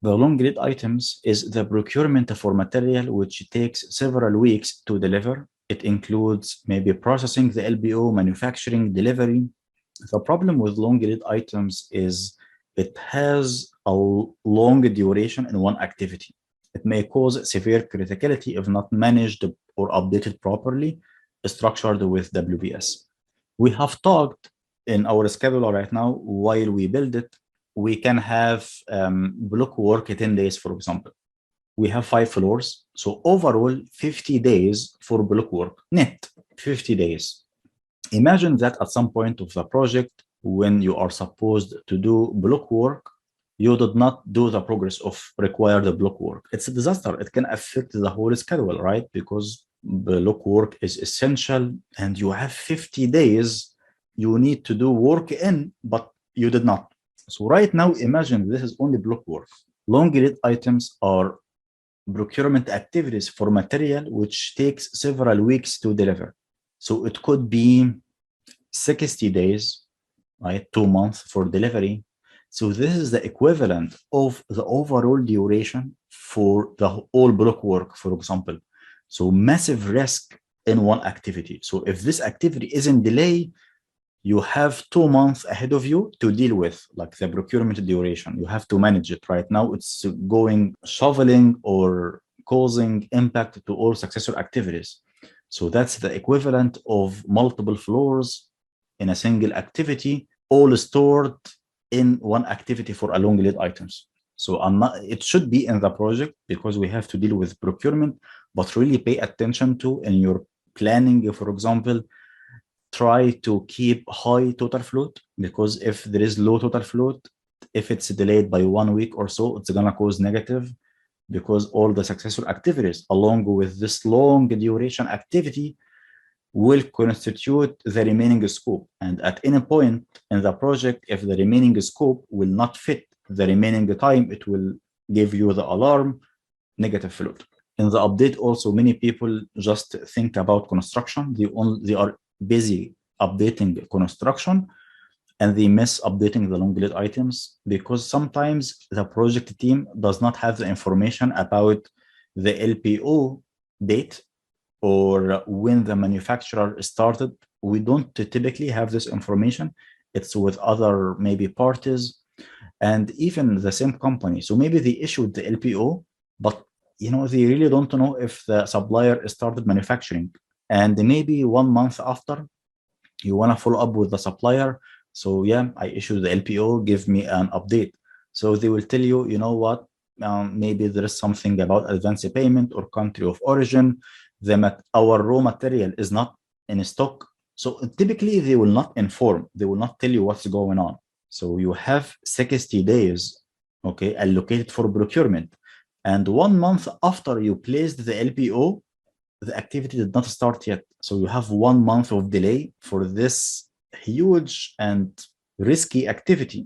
The long lead items is the procurement for material which takes several weeks to deliver. It includes maybe processing the LBO, manufacturing, delivery. The problem with long lead items is it has a long duration in one activity. It may cause severe criticality if not managed or updated properly, structured with WBS. We have talked in our schedule right now while we build it. We can have block work 10 days, for example. We have 5 floors. So overall, 50 days for block work, net 50 days. Imagine that at some point of the project, when you are supposed to do block work, you did not do the progress of required block work. It's a disaster. It can affect the whole schedule, right? Because block work is essential and you have 50 days you need to do work in, but you did not. So right now, imagine this is only block work. Long lead items are procurement activities for material which takes several weeks to deliver. So it could be 60 days, right? 2 months for delivery. So this is the equivalent of the overall duration for the whole block work, for example. So massive risk in one activity. So if this activity is in delay, you have 2 months ahead of you to deal with, like the procurement duration. You have to manage it. Right now, it's going shoveling or causing impact to all successor activities. So that's the equivalent of multiple floors in a single activity, all stored in one activity for a long lead items. So it should be in the project because we have to deal with procurement, but really pay attention to in your planning, for example, try to keep high total float, because if there is low total float, if it's delayed by 1 week or so, it's going to cause negative, because all the successful activities along with this long duration activity will constitute the remaining scope. And at any point in the project, if the remaining scope will not fit the remaining time, it will give you the alarm, negative float. In the update also, many people just think about construction. They are busy updating construction and they miss updating the long lead items, because sometimes the project team does not have the information about the LPO date or when the manufacturer started. We don't typically have this information. It's with other maybe parties and even the same company. So maybe they issued the LPO, but they really don't know if the supplier started manufacturing. And maybe 1 month after, you want to follow up with the supplier. So yeah, I issued the LPO, give me an update. So they will tell you, you know what, maybe there is something about advance payment or country of origin. Our raw material is not in stock. So typically they will not inform, they will not tell you what's going on. So you have 60 days, okay, allocated for procurement. And 1 month after you placed the LPO, the activity did not start yet. So you have 1 month of delay for this huge and risky activity.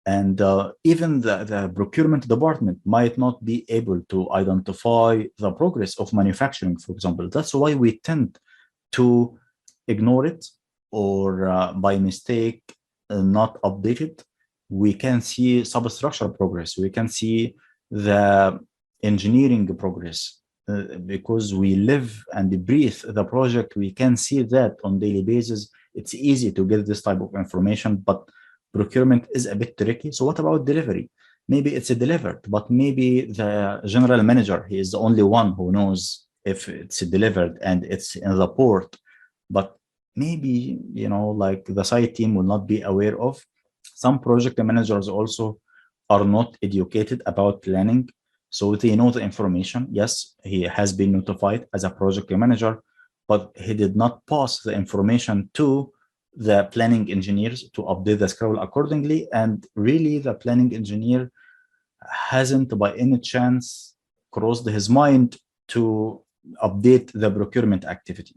And even the procurement department might not be able to identify the progress of manufacturing, for example. That's why we tend to ignore it, or by mistake, not update it. We can see substructural progress. We can see the engineering progress. Because we live and breathe the project, we can see that on daily basis. It's easy to get this type of information, but procurement is a bit tricky. So what about delivery? Maybe it's delivered, but maybe the general manager, he is the only one who knows if it's delivered and it's in the port. But maybe, like the site team will not be aware of. Some project managers also are not educated about planning. So they know the information. Yes, he has been notified as a project manager, but he did not pass the information to the planning engineers to update the schedule accordingly. And really, the planning engineer hasn't by any chance crossed his mind to update the procurement activity.